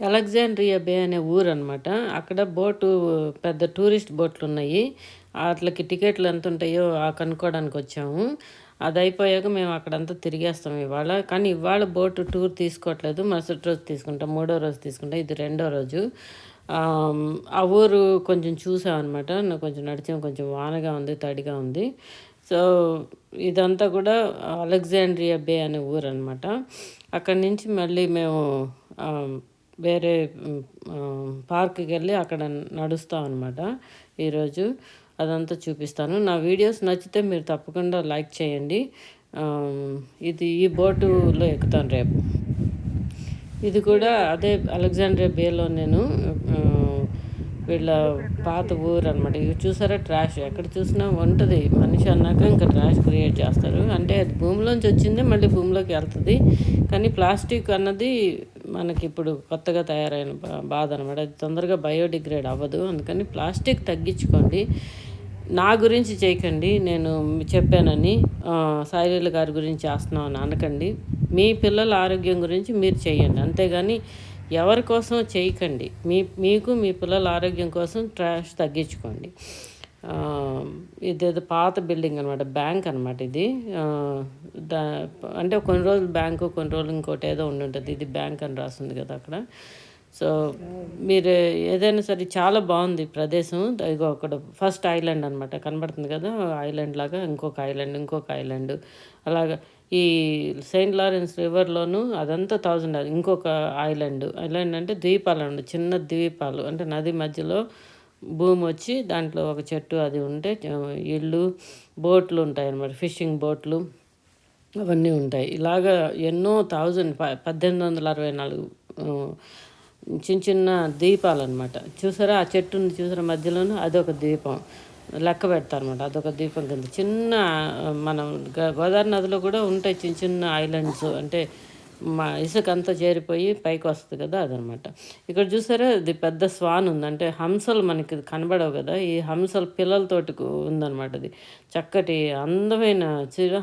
Alexandria బే అనే ఊరనమాట. అక్కడ పెద్ద టూరిస్ట్ బోట్లున్నాయి. ఆటిలకి టికెట్లు ఎంతుంటాయో కనుక్కోడానికొచ్చాము. అదయిపోయాక మేము అక్కడంతా తిరిగేస్తాం ఇవాళ. కానీ ఇవాళ బోటు టూర్ తీసుకోవట్లేదు. మరుసటి రోజు తీసుకుంటాం. మూడో రోజు తీసుకుంటాం. ఇది రెండో రోజు. ఆ ఊరు కొంచెం చూసామనమాట. కొంచెం నడిచాం. కొంచెం వానగా ఉంది, తడిగా ఉంది. సో, ఇదంతా కూడా అలెగ్జాండ్రియా బే అనే ఊరనమాట. అక్కడి నుంచి మళ్ళీ మేము వేరే పార్క్కి వెళ్ళి అక్కడ నడుస్తాం అనమాట ఈరోజు. అదంతా చూపిస్తాను. నా వీడియోస్ నచ్చితే మీరు తప్పకుండా లైక్ చేయండి. ఈ బోటులో ఎక్కుతాను రేపు. ఇది కూడా అదే అలెగ్జాండ్రియా బేలో నేను వీళ్ళ పాత ఊరు అనమాట. ఇవి చూసారా, ట్రాష్ ఎక్కడ చూసినా ఉంటుంది. మనిషి అన్నాక ఇంకా ట్రాష్ క్రియేట్ చేస్తారు. అంటే అది భూమిలోంచి వచ్చింది, మళ్ళీ భూమిలోకి వెళ్తుంది. కానీ ప్లాస్టిక్ అన్నది మనకి ఇప్పుడు కొత్తగా తయారైన బాధ అనమాట. అది తొందరగా బయోడిగ్రేడ్ అవ్వదు. అందుకని ప్లాస్టిక్ తగ్గించుకోండి. నా గురించి చేయకండి, నేను చెప్పానని సాయిలీల గారి గురించి చేస్తున్నాం అని అనకండి. మీ పిల్లల ఆరోగ్యం గురించి మీరు చేయండి, అంతేగాని ఎవరి కోసం చేయకండి. మీకు మీ పిల్లల ఆరోగ్యం కోసం ట్రాష్ తగ్గించుకోండి. ఇదేదో పాత బిల్డింగ్ అనమాట, బ్యాంక్ అనమాట ఇది. అంటే కొన్ని రోజులు బ్యాంకు, కొన్ని రోజులు ఇంకోటి ఏదో ఉండుంటుంది. ఇది బ్యాంక్ అని రాస్తుంది కదా అక్కడ. సో మీరు ఏదైనా సరే చాలా బాగుంది ప్రదేశం. ఇగో అక్కడ ఫస్ట్ ఐలాండ్ అనమాట కనబడుతుంది కదా, ఐలాండ్ లాగా ఇంకొక ఐలాండ్ అలాగా. ఈ సెయింట్ లారెన్స్ రివర్లోను అదంతా ఇంకొక ఐలాండ్ అంటే ద్వీపాలు, చిన్న ద్వీపాలు. అంటే నది మధ్యలో భూమి వచ్చి దాంట్లో ఒక చెట్టు అది ఉంటే ఇళ్ళు, బోట్లు ఉంటాయి అన్నమాట, ఫిషింగ్ బోట్లు అవన్నీ ఉంటాయి. ఇలాగా ఎన్నో 1864 చిన్న చిన్న ద్వీపాలు అనమాట. చూసారా ఆ చెట్టుని చూసారా మధ్యలోనూ, అదొక ద్వీపం లెక్క పెడతారు అనమాట. అదొక ద్వీపం కింద చిన్న మనం గోదావరి నదిలో కూడా ఉంటాయి చిన్న చిన్న ఐలాండ్స్. అంటే ఇసుక అంతా చేరిపోయి పైకి వస్తుంది కదా, అదనమాట. ఇక్కడ చూసారా ఇది పెద్ద స్వాన్ ఉంది. అంటే హంసలు మనకి కనబడవు కదా, ఈ హంసల పిల్లలతోటి ఉందన్నమాట. అది చక్కటి అందమైన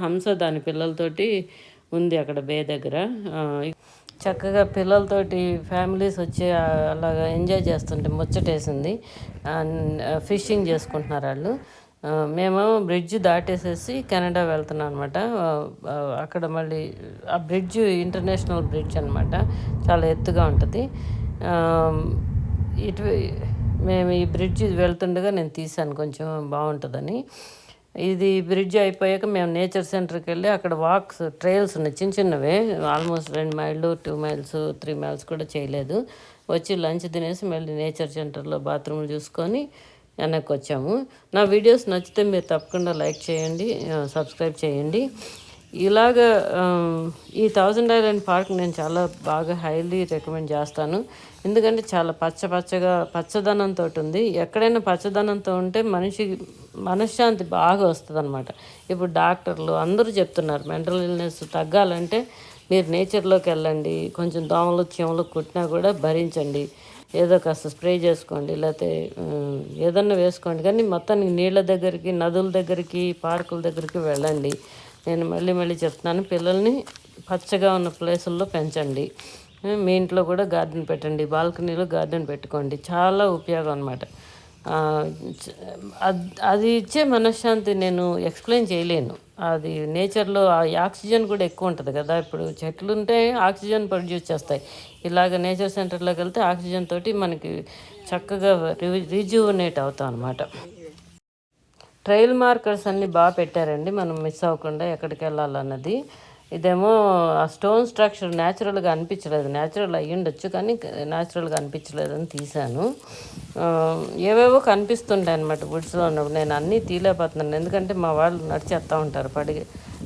హంస దాని పిల్లలతోటి ఉంది అక్కడ బే దగ్గర. చక్కగా పిల్లలతోటి ఫ్యామిలీస్ వచ్చి అలాగా ఎంజాయ్ చేస్తుంటే ముచ్చటేసింది. ఫిషింగ్ చేసుకుంటున్నారు వాళ్ళు. మేము బ్రిడ్జ్ దాటేసేసి కెనడా వెళ్తున్నాం అనమాట. అక్కడ మళ్ళీ ఆ బ్రిడ్జ్ ఇంటర్నేషనల్ బ్రిడ్జ్ అనమాట, చాలా ఎత్తుగా ఉంటుంది. మేము ఈ బ్రిడ్జ్ వెళ్తుండగా నేను తీసాను, కొంచెం బాగుంటుందని. ఇది బ్రిడ్జ్ అయిపోయాక మేము నేచర్ సెంటర్కి వెళ్ళి అక్కడ ట్రయల్స్ ఉన్నాయి చిన్న చిన్నవే. ఆల్మోస్ట్ 2 మైళ్ళు 2 మైల్స్ 3 మైల్స్ కూడా చేయలేదు. వచ్చి లంచ్ తినేసి మళ్ళీ నేచర్ సెంటర్లో బాత్రూమ్లు చూసుకొని వెనక్కి వచ్చాము. నా వీడియోస్ నచ్చితే మీరు తప్పకుండా లైక్ చేయండి, సబ్స్క్రైబ్ చేయండి. ఇలాగా ఈ 1000 ఐలాండ్ పార్క్ నేను చాలా బాగా హైలీ రికమెండ్ చేస్తాను. ఎందుకంటే చాలా పచ్చదనంతో ఉంది. ఎక్కడైనా పచ్చదనంతో ఉంటే మనశ్శాంతి బాగా వస్తుంది అనమాట. ఇప్పుడు డాక్టర్లు అందరూ చెప్తున్నారు మెంటల్ ఇల్నెస్ తగ్గాలంటే మీరు నేచర్లోకి వెళ్ళండి. కొంచెం దోమలు చీమలు కుట్టినా కూడా భరించండి, ఏదో కాస్త స్ప్రే చేసుకోండి, లేకపోతే ఏదన్నా వేసుకోండి. కానీ మొత్తానికి నీళ్ళ దగ్గరికి, నదుల దగ్గరికి, పార్కుల దగ్గరికి వెళ్ళండి. నేను మళ్ళీ చెప్తున్నాను, పిల్లల్ని పచ్చగా ఉన్న ప్లేసుల్లో పెంచండి. మీ ఇంట్లో కూడా గార్డెన్ పెట్టండి, బాల్కనీలో గార్డెన్ పెట్టుకోండి. చాలా ఉపయోగం అనమాట. అది ఇచ్చే మనశ్శాంతి నేను ఎక్స్ప్లెయిన్ చేయలేను. అది నేచర్లో ఆక్సిజన్ కూడా ఎక్కువ ఉంటుంది కదా. ఇప్పుడు చెట్లు ఉంటే ఆక్సిజన్ ప్రొడ్యూస్ చేస్తాయి. ఇలాగ నేచర్ సెంటర్లోకి వెళ్తే ఆక్సిజన్ తోటి మనకి చక్కగా రిజ్యూవనేట్ అవుతాం అనమాట. ట్రైల్ మార్కర్స్ అన్నీ బాగా పెట్టారండి, మనం మిస్ అవ్వకుండా ఎక్కడికి వెళ్ళాలన్నది. ఇదేమో ఆ స్టోన్ స్ట్రక్చర్ న్యాచురల్గా అనిపించలేదు. న్యాచురల్ అయ్యి ఉండొచ్చు కానీ న్యాచురల్గా అనిపించలేదని తీశాను. ఏవేవో కనిపిస్తుంటాయి అనమాట వుడ్స్లో ఉన్నప్పుడు. నేను అన్నీ తీలేకపోతున్నాను, ఎందుకంటే మా వాళ్ళు నడిచేస్తూ ఉంటారు,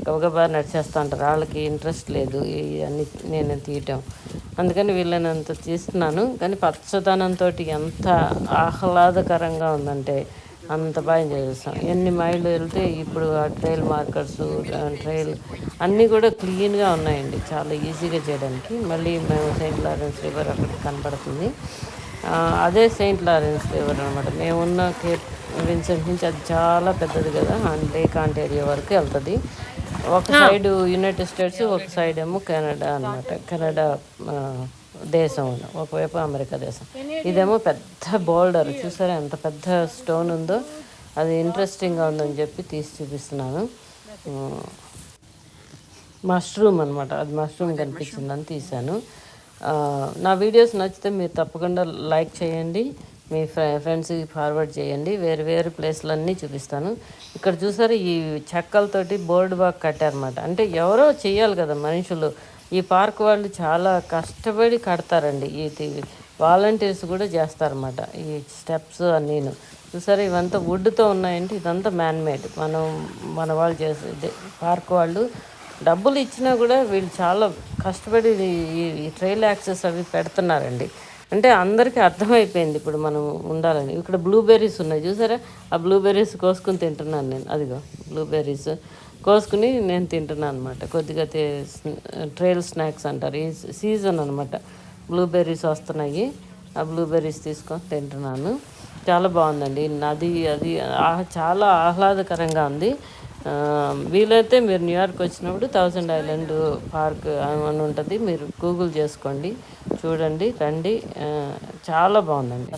గబగబా నడిచేస్తూ ఉంటారు. వాళ్ళకి ఇంట్రెస్ట్ లేదు ఇవన్నీ నేను తీయటం. అందుకని వీళ్ళనంత తీస్తున్నాను. కానీ పచ్చదనంతో ఎంత ఆహ్లాదకరంగా ఉందంటే అంత బాగా ఎంజాయ్ చేస్తాం. ఎన్ని మైళ్ళు వెళ్తే ఇప్పుడు ఆ ట్రైల్ మార్కర్స్, ట్రైల్ అన్నీ కూడా క్లీన్గా ఉన్నాయండి, చాలా ఈజీగా చేయడానికి. మళ్ళీ మేము సెయింట్ లారెన్స్ రివర్ అక్కడ కనపడుతుంది. అదే సెయింట్ లారెన్స్ రివర్ అనమాట. మేమున్న కేప్ విన్సెంట్ నుంచి అది చాలా పెద్దది కదా, లేక్ ఆంటేరియో వరకు వెళ్తుంది. ఒక సైడ్ యునైటెడ్ స్టేట్స్, ఒక సైడ్ ఏమో కెనడా అనమాట. కెనడా దేశం, ఒకవైపు అమెరికా దేశం. ఇదేమో పెద్ద బోల్డర్, చూసారా ఎంత పెద్ద స్టోన్ ఉందో. అది ఇంట్రెస్టింగ్గా ఉందని చెప్పి తీసి చూపిస్తున్నాను. మష్రూమ్ అనమాట, అది మష్రూమ్ కనిపించిందని తీశాను. నా వీడియోస్ నచ్చితే మీరు తప్పకుండా లైక్ చేయండి, మీ ఫ్రెండ్స్కి ఫార్వర్డ్ చేయండి. వేరు వేరు ప్లేస్లన్నీ చూపిస్తాను. ఇక్కడ చూసారు ఈ చెక్కలతోటి బోర్డు బాగా కట్టారన్నమాట. అంటే ఎవరో చెయ్యాలి కదా మనుషులు. ఈ పార్క్ వాళ్ళు చాలా కష్టపడి కడతారండి. ఇది వాలంటీర్స్ కూడా చేస్తారన్నమాట ఈ స్టెప్స్ అన్నీను. చూసారా ఇవంతా వుడ్తో ఉన్నాయంటే ఇదంతా మ్యాన్మేడ్. మన వాళ్ళు చేసే పార్క్ వాళ్ళు డబ్బులు ఇచ్చినా కూడా వీళ్ళు చాలా కష్టపడి ఈ ట్రైల్ యాక్సెస్ అవి పెడుతున్నారండి. అంటే అందరికీ అర్థమైపోయింది ఇప్పుడు మనం ఉండాలని. ఇక్కడ బ్లూబెర్రీస్ ఉన్నాయి చూసారా, ఆ బ్లూబెర్రీస్ కోసుకుని తింటున్నాను నేను. అదిగో బ్లూబెర్రీస్ కోసుకుని నేను తింటున్నాను అనమాట. కొద్దిగా ట్రైల్ స్నాక్స్ అంటారు, ఈ సీజన్ అనమాట. బ్లూబెర్రీస్ వస్తున్నాయి, ఆ బ్లూబెర్రీస్ తీసుకొని తింటున్నాను. చాలా బాగుందండి నది, అది చాలా ఆహ్లాదకరంగా ఉంది. వీలైతే మీరు న్యూయార్క్ వచ్చినప్పుడు 1000 ఐలాండ్ పార్క్ అని ఉంటుంది, మీరు గూగుల్ చేసుకోండి, చూడండి, రండి. చాలా బాగుందండి.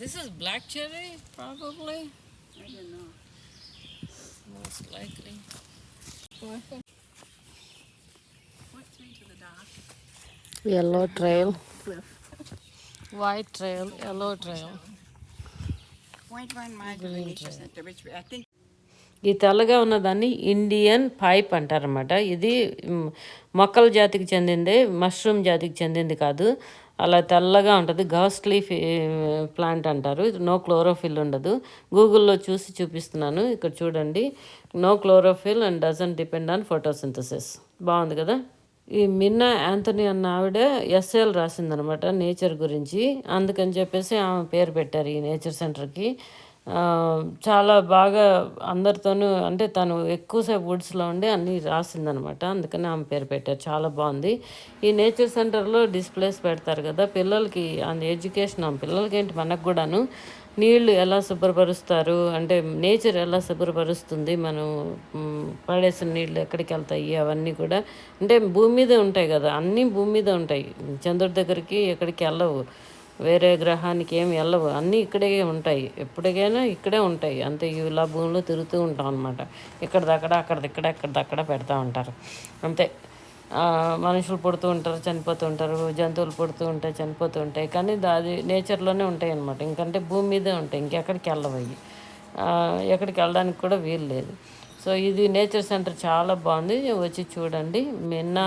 This is black cherry, probably. I don't know. Most likely. Yellow trail. White trail, yellow trail. White one nature center, which I think. ఈ తెల్లగా ఉన్నదాన్ని ఇండియన్ పైప్ అంటారన్నమాట. ఇది మొక్కల జాతికి చెందిందే, మష్రూమ్ జాతికి చెందింది కాదు. అలా తెల్లగా ఉంటుంది, గాస్ట్లీ ప్లాంట్ అంటారు. నో క్లోరోఫిల్ ఉండదు. గూగుల్లో చూసి చూపిస్తున్నాను, ఇక్కడ చూడండి. No chlorophyll and doesn't depend on photosynthesis. బాగుంది కదా. ఈ మిన్నా యాంథనీ అన్న ఆవిడ ఎస్ఏలు రాసిందనమాట నేచర్ గురించి. అందుకని చెప్పేసి ఆమె పేరు పెట్టారు ఈ నేచర్ సెంటర్కి. చాలా బాగా అందరితోనూ, అంటే తను ఎక్కువసేపు వుడ్స్లో ఉండి అన్నీ రాసిందనమాట, అందుకని ఆమె పేరు పెట్టారు. చాలా బాగుంది. ఈ నేచర్ సెంటర్లో డిస్ప్లేస్ పెడతారు కదా పిల్లలకి, ఎడ్యుకేషన్. పిల్లలకి ఏంటి మనకు కూడాను నీళ్లు ఎలా శుభ్రపరుస్తారు, అంటే నేచర్ ఎలా శుభ్రపరుస్తుంది, మనం పడేసిన నీళ్ళు ఎక్కడికి వెళ్తాయి అవన్నీ కూడా. అంటే భూమి మీదే ఉంటాయి కదా, అన్నీ భూమి మీద ఉంటాయి. చంద్రుడి దగ్గరికి ఎక్కడికి వెళ్ళవు, వేరే గ్రహానికి ఏమి వెళ్ళవు, అన్నీ ఇక్కడే ఉంటాయి. ఎప్పటికైనా ఇక్కడే ఉంటాయి అంతే. ఇలా భూమిలో తిరుగుతూ ఉంటాం అనమాట. ఇక్కడిదక్కడ ఎక్కడిదక్కడ పెడతా ఉంటారు అంతే. మనుషులు పుడుతూ ఉంటారు, చనిపోతూ ఉంటారు, జంతువులు పుడుతూ ఉంటాయి, చనిపోతూ ఉంటాయి, కానీ అది నేచర్లోనే ఉంటాయి అన్నమాట. ఇంకంటే భూమి మీదే ఉంటాయి, ఇంకెక్కడికి వెళ్ళవయ్యి, ఎక్కడికి వెళ్ళడానికి కూడా వీలు లేదు. సో ఇది నేచర్ సెంటర్ చాలా బాగుంది, వచ్చి చూడండి. మిన్నా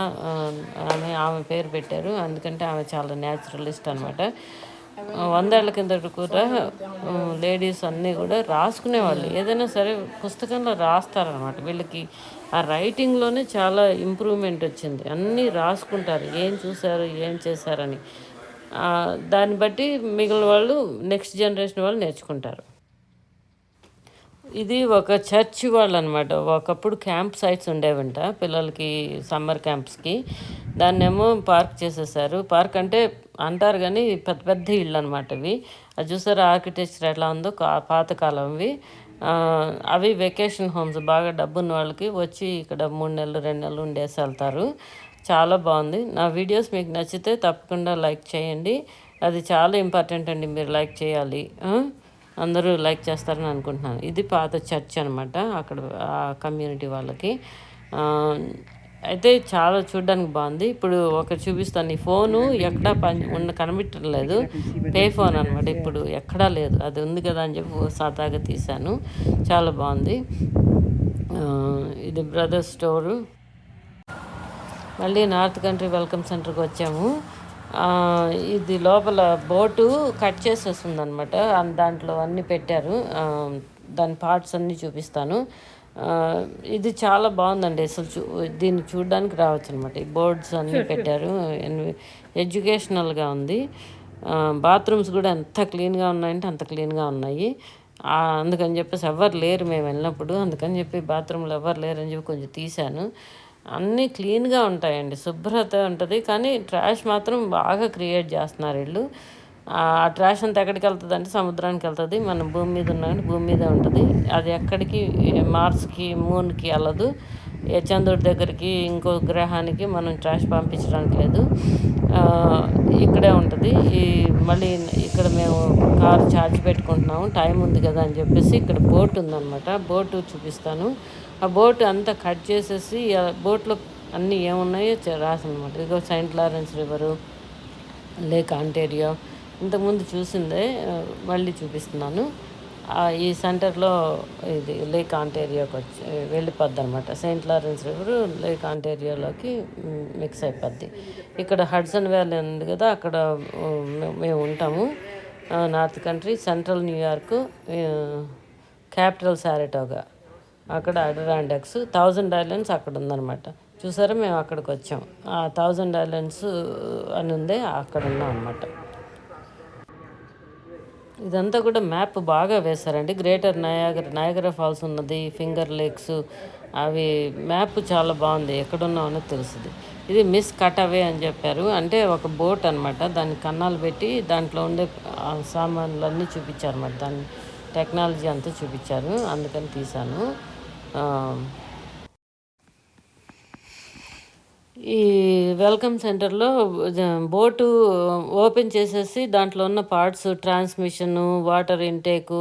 ఆమె పేరు పెట్టారు, ఎందుకంటే ఆమె చాలా న్యాచురలిస్ట్ అనమాట. 100 ఏళ్ల కిందట కూడా లేడీస్ అన్నీ కూడా రాసుకునేవాళ్ళు, ఏదైనా సరే పుస్తకంలో రాస్తారనమాట. వీళ్ళకి ఆ రైటింగ్లోనే చాలా ఇంప్రూవ్మెంట్ వచ్చింది. అన్నీ రాసుకుంటారు, ఏం చూశారు ఏం చేశారని. దాన్ని బట్టి మిగిలిన వాళ్ళు, నెక్స్ట్ జనరేషన్ వాళ్ళు నేర్చుకుంటారు. ఇది ఒక చర్చ్ వాళ్ళు అనమాట. ఒకప్పుడు క్యాంప్ సైట్స్ ఉండేవంట పిల్లలకి, సమ్మర్ క్యాంప్స్కి. దాన్నేమో పార్క్ చేసేసారు. పార్క్ అంటే అంటారు కానీ పెద్ద పెద్ద ఇళ్ళు అనమాట ఇవి. అది చూసారు ఆర్కిటెక్చర్ ఎట్లా ఉందో, పాతకాలంవి. అవి వెకేషన్ హోమ్స్, బాగా డబ్బున్న వాళ్ళకి వచ్చి ఇక్కడ 3 నెలలు 2 నెలలు ఉండేసి వెళ్తారు. చాలా బాగుంది. నా వీడియోస్ మీకు నచ్చితే తప్పకుండా లైక్ చేయండి, అది చాలా ఇంపార్టెంట్ అండి, మీరు లైక్ చేయాలి. అందరూ లైక్ చేస్తారని అనుకుంటున్నాను. ఇది పాత చర్చ్ అనమాట, అక్కడ ఆ కమ్యూనిటీ వాళ్ళకి. అయితే చాలా చూడడానికి బాగుంది. ఇప్పుడు ఒకటి చూపిస్తాను. ఈ ఫోను ఎక్కడా కనిపించలేదు, పే ఫోన్ అనమాట. ఇప్పుడు ఎక్కడా లేదు, అది ఉంది కదా అని చెప్పి సరదాగా తీశాను. చాలా బాగుంది. ఇది బ్రదర్స్ స్టోరు. మళ్ళీ నార్త్ కంట్రీ వెల్కమ్ సెంటర్కి వచ్చాము. ఇది లోపల బోటు కట్ చేసేస్తుంది అనమాట, దాంట్లో అన్నీ పెట్టారు. దాని పార్ట్స్ అన్నీ చూపిస్తాను. ఇది చాలా బాగుందండి, అసలు దీన్ని చూడడానికి రావచ్చు అనమాట. ఈ బోర్డ్స్ అన్నీ పెట్టారు, ఎడ్యుకేషనల్గా ఉంది. బాత్రూమ్స్ కూడా ఎంత క్లీన్గా ఉన్నాయంటే అంత క్లీన్గా ఉన్నాయి. అందుకని చెప్పేసి ఎవరు లేరు మేము వెళ్ళినప్పుడు, అందుకని చెప్పి బాత్రూంలో ఎవరు లేరని చెప్పి కొంచెం తీశాను. అన్నీ క్లీన్గా ఉంటాయండి, శుభ్రత ఉంటుంది. కానీ ట్రాష్ మాత్రం బాగా క్రియేట్ చేస్తున్నారు వీళ్ళు. ఆ ట్రాష్ అంతా ఎక్కడికి వెళ్తుంది అంటే సముద్రానికి వెళ్తుంది. మనం భూమి మీద ఉన్నామంటే భూమి మీదే ఉంటుంది. అది ఎక్కడికి మార్స్కి మూన్కి వెళ్ళదు. ఏ చంద్రుడి దగ్గరికి ఇంకో గ్రహానికి మనం ట్రాష్ పంపించడానికి లేదు. ఆ, ఇక్కడే ఉంటుంది. మళ్ళీ ఇక్కడ మేము కారు ఛార్జ్ పెట్టుకుంటున్నాము, టైం ఉంది కదా అని చెప్పేసి ఇక్కడ బోట్ ఉందన్నమాట. బోటు చూపిస్తాను. ఆ బోట్ అంతా కట్ చేసేసి ఆ బోట్లో అన్నీ ఏమున్నాయో రాసనమాట. ఇదిగో Saint Lawrence river, lake Ontario ఇంతకుముందు చూసిందే, మళ్ళీ చూపిస్తున్నాను. ఈ సెంటర్లో ఇది లేక్ ఆంటేరియోకి వచ్చి వెళ్ళిపోద్ది అనమాట. సెయింట్ లారెన్స్ రివర్ లేక్ ఆంటేరియోలోకి మిక్స్ అయిపోద్ది. ఇక్కడ హడ్సన్ వ్యాలీ ఉంది కదా, అక్కడ మేము ఉంటాము. North Country, Central New York, Capital Saratoga, అక్కడ అడిరాండక్స్, 1000 ఐలాండ్స్ అక్కడ ఉందన్నమాట. చూసారా, మేము అక్కడికి వచ్చాం. ఆ 1000 ఐలాండ్స్ అని ఉంది, అక్కడ ఉన్నాం అనమాట. ఇదంతా కూడా మ్యాప్ బాగా వేశారండి. గ్రేటర్ నయాగరా ఫాల్స్ ఉన్నది, ఫింగర్ లేక్స్, అవి మ్యాప్ చాలా బాగుంది, ఎక్కడున్నాం అనేది తెలుస్తుంది. ఇది మిస్ కటవే అని చెప్పారు, అంటే ఒక బోట్ అనమాట. దాన్ని కన్నాలు పెట్టి దాంట్లో ఉండే సామాన్లు అన్నీ చూపించారన్నమాట. దాని టెక్నాలజీ అంతా చూపించారు, అందుకని తీశాను. ఈ వెల్కమ్ సెంటర్లో బోటు ఓపెన్ చేసేసి దాంట్లో ఉన్న parts, transmission, water intake,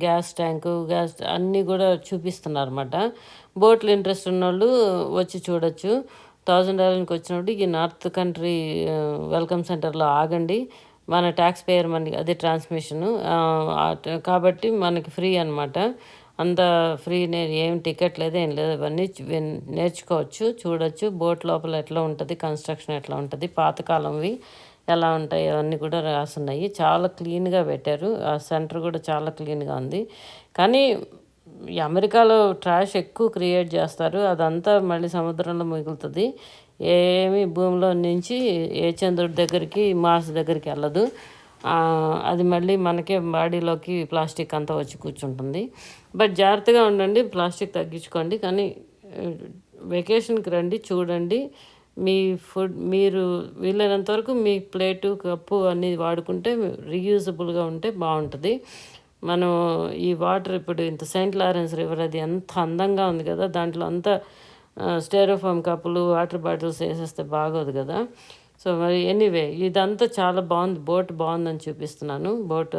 gas tank, gas అన్నీ కూడా చూపిస్తున్నారు అనమాట. బోట్లు ఇంట్రెస్ట్ ఉన్నోళ్ళు వచ్చి చూడొచ్చు. 1000 ఐలాండ్కి వచ్చినప్పుడు ఈ నార్త్ కంట్రీ వెల్కమ్ సెంటర్లో ఆగండి. మన ట్యాక్స్ పేయర్ మనకి అదే ట్రాన్స్మిషను కాబట్టి మనకి ఫ్రీ అనమాట. అంత ఫ్రీ, ఏం టికెట్ లేదు, ఏం లేదు. అవన్నీ నేర్చుకోవచ్చు, చూడొచ్చు. బోట్ లోపల ఎట్లా ఉంటుంది, కన్స్ట్రక్షన్ ఎట్లా ఉంటుంది, పాతకాలంవి ఎలా ఉంటాయి, అవన్నీ కూడా రాసున్నాయి. చాలా క్లీన్గా పెట్టారు. ఆ సెంటర్ కూడా చాలా క్లీన్గా ఉంది. కానీ ఈ అమెరికాలో ట్రాష్ ఎక్కువ క్రియేట్ చేస్తారు, అదంతా మళ్ళీ సముద్రంలో మిగులుతుంది. ఏమి భూమిలో నుంచి ఏ చంద్రుడి దగ్గరికి, మార్స్ దగ్గరికి వెళ్ళదు. అది మళ్ళీ మనకే బాడీలోకి ప్లాస్టిక్ అంతా వచ్చి కూర్చుంటుంది. బట్ జాగ్రత్తగా ఉండండి, ప్లాస్టిక్ తగ్గించుకోండి. కానీ వెకేషన్కి రండి, చూడండి. మీ ఫుడ్ మీరు వీలైనంత వరకు మీ ప్లేటు, కప్పు అన్నీ వాడుకుంటే రీయూజబుల్గా ఉంటే బాగుంటుంది. మనం ఈ వాటర్ ఇప్పుడు ఇంత సెయింట్ లారెన్స్ రివర్ అది ఎంత అందంగా ఉంది కదా, దాంట్లో అంతా స్టెరోఫామ్ కప్పులు, వాటర్ బాటిల్స్ వేసేస్తే బాగోదు కదా. సో మరి ఎనీవే, ఇదంతా చాలా బాగుంది. బోట్ బాగుందని చూపిస్తున్నాను. బోట్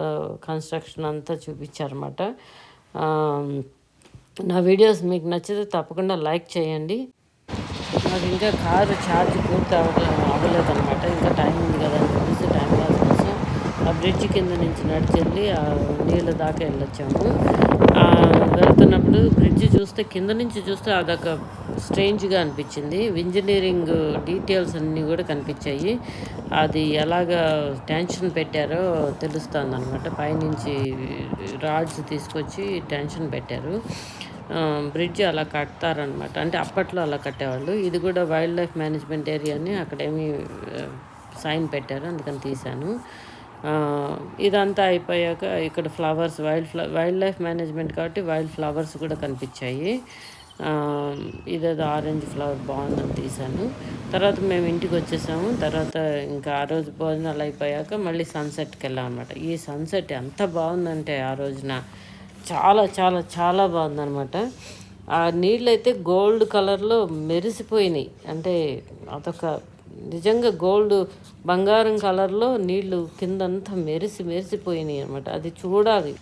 కన్స్ట్రక్షన్ అంతా చూపించారన్నమాట. నా వీడియోస్ మీకు నచ్చితే తప్పకుండా లైక్ చేయండి. నాకు ఇంకా కారు ఛార్జ్ పూర్తి అవ్వలేదు అనమాట. ఇంకా టైం ఉంది కదా అని చెప్పేసి టైం పాస్ కోసం ఆ బ్రిడ్జ్ కింద నుంచి నడిచెళ్ళి ఆ నీళ్ళ దాకా వెళ్ళొచ్చాము. వెళ్తున్నప్పుడు బ్రిడ్జ్ చూస్తే, కింద నుంచి చూస్తే అదొక స్ట్రేంజ్గా అనిపించింది. ఇంజనీరింగ్ డీటెయిల్స్ అన్నీ కూడా కనిపించాయి. అది ఎలాగా టెన్షన్ పెట్టారో తెలుస్తుంది అనమాట. పైనుంచి రాడ్స్ తీసుకొచ్చి టెన్షన్ పెట్టారు. బ్రిడ్జ్ అలా కడతారనమాట, అంటే అప్పట్లో అలా కట్టేవాళ్ళు. ఇది కూడా వైల్డ్ లైఫ్ మేనేజ్మెంట్ ఏరియా అని అక్కడేమి సైన్ పెట్టారు, అందుకని తీశాను. ఇదంతా అయిపోయాక ఇక్కడ ఫ్లవర్స్, వైల్డ్ లైఫ్ మేనేజ్మెంట్ కాబట్టి వైల్డ్ ఫ్లవర్స్ కూడా కనిపించాయి. ఇదేదో ఆరెంజ్ ఫ్లవర్ బాగుందని తీశాను. తర్వాత మేము ఇంటికి వచ్చేసాము. తర్వాత ఇంకా ఆ రోజు భోజనాలు అయిపోయాక మళ్ళీ సన్సెట్కి వెళ్ళాం అనమాట. ఈ సన్సెట్ ఎంత బాగుందంటే ఆ రోజున చాలా చాలా చాలా బాగుందనమాట. ఆ నీళ్ళు అయితే గోల్డ్ కలర్లో మెరిసిపోయినాయి. అంటే అదొక నిజంగా గోల్డ్, బంగారం కలర్లో నీళ్ళు కిందంతా మెరిసిపోయినాయి అనమాట. అది చూడాలి.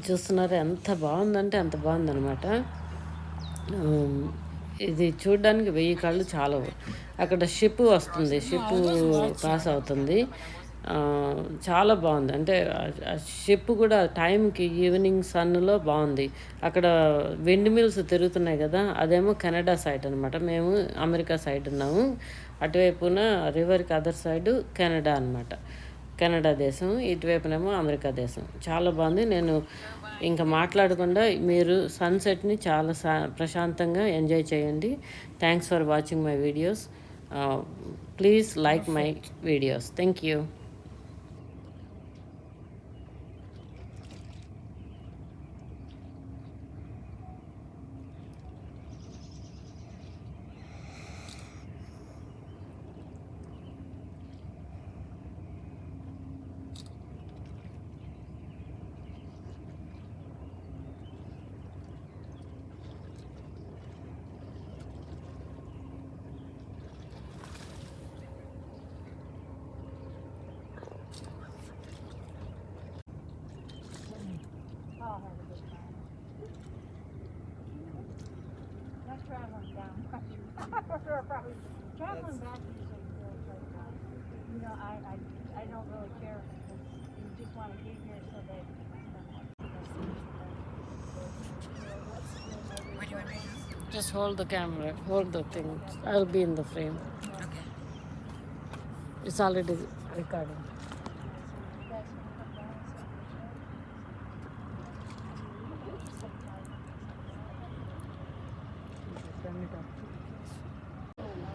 చూస్తున్నారు ఎంత బాగుందంటే అంత బాగుందనమాట. ఇది చూడడానికి 1000 కళ్ళు చాలవు. అక్కడ షిప్ వస్తుంది, షిప్ పాస్ అవుతుంది. చాలా బాగుంది. అంటే ఆ షిప్ కూడా టైంకి ఈవినింగ్ సన్లో బాగుంది. అక్కడ విండ్ మిల్స్ తిరుగుతున్నాయి కదా, అదేమో కెనడా సైడ్ అనమాట. మేము అమెరికా సైడ్ ఉన్నాము. అటువైపున రివర్కి అదర్ సైడు కెనడా అనమాట. కెనడా దేశం, ఇటువైపునేమో అమెరికా దేశం. చాలా బాగుంది. నేను ఇంకా మాట్లాడకుండా మీరు సన్సెట్ని చాలా ప్రశాంతంగా ఎంజాయ్ చేయండి. Thanks for watching my videos. Please like my videos. Thank you. coming back usually feels like, you know, I don't really care because you just want to get here so that What do you want me to do? Just hold the camera, hold the thing. I'll be in the frame. Okay. It's already recording.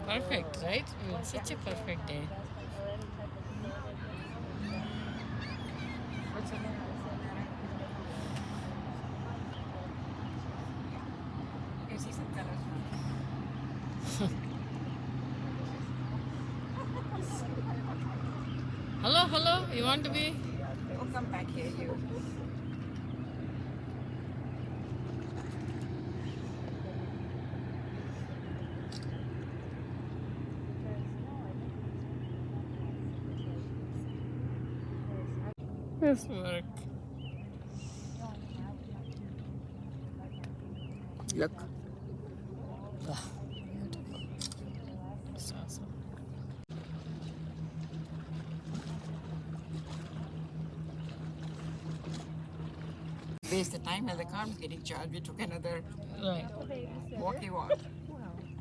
Perfect, right? Such a perfect day. What's the name? You can see some colors now. Hello, hello. You want to be? Oh, come back here, you. This work. Look. Ah, beautiful. It's awesome. Waste the time while the car was getting charged. We took another Right. walkie walk.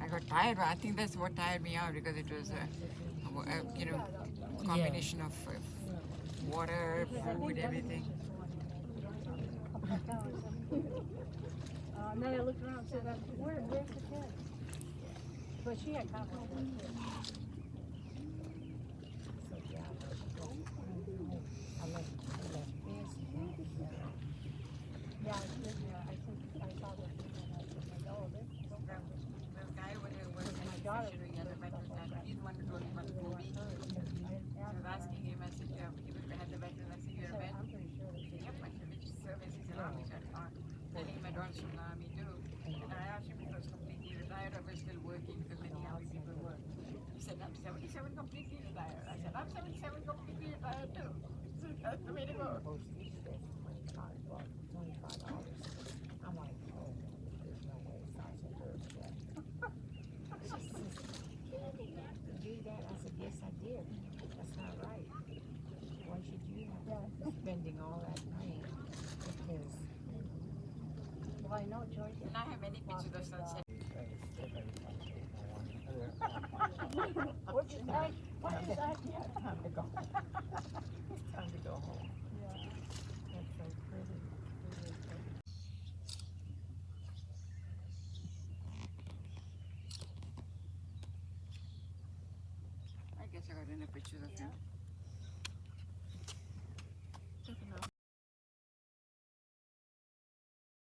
I got tired, but I think that's what tired me out because it was, you know, combination of water, food, everything. And then I looked around and said, where's the kid? But she had confidence. Yeah, I think I saw this. The guy when he was in the fishery at the veterinary, he's the one who told me about the movie. So I was asking him, I said, yeah, he had the veterinary, I said, you're a vet? I'm pretty sure He said, yep, I said, which service? He said, Army. I said, telling him my daughter's from the Army too. And I asked him if he was completely retired or was still working because many Army people work. He said, I'm 77 completely retired. I said, I'm 77 completely retired too. So that's the way to go. I'm like, oh, there's no way Sasha heard that. She says, you didn't have to do that. I said, yes, I did. That's not right. Why should you have to be spending all that money? Because, well, I know George. And I have many pictures of sunset. What'd you say? What is that? Yeah. Time to go. Time to go home. Yeah. That's so pretty. I guess I got in a picture of him.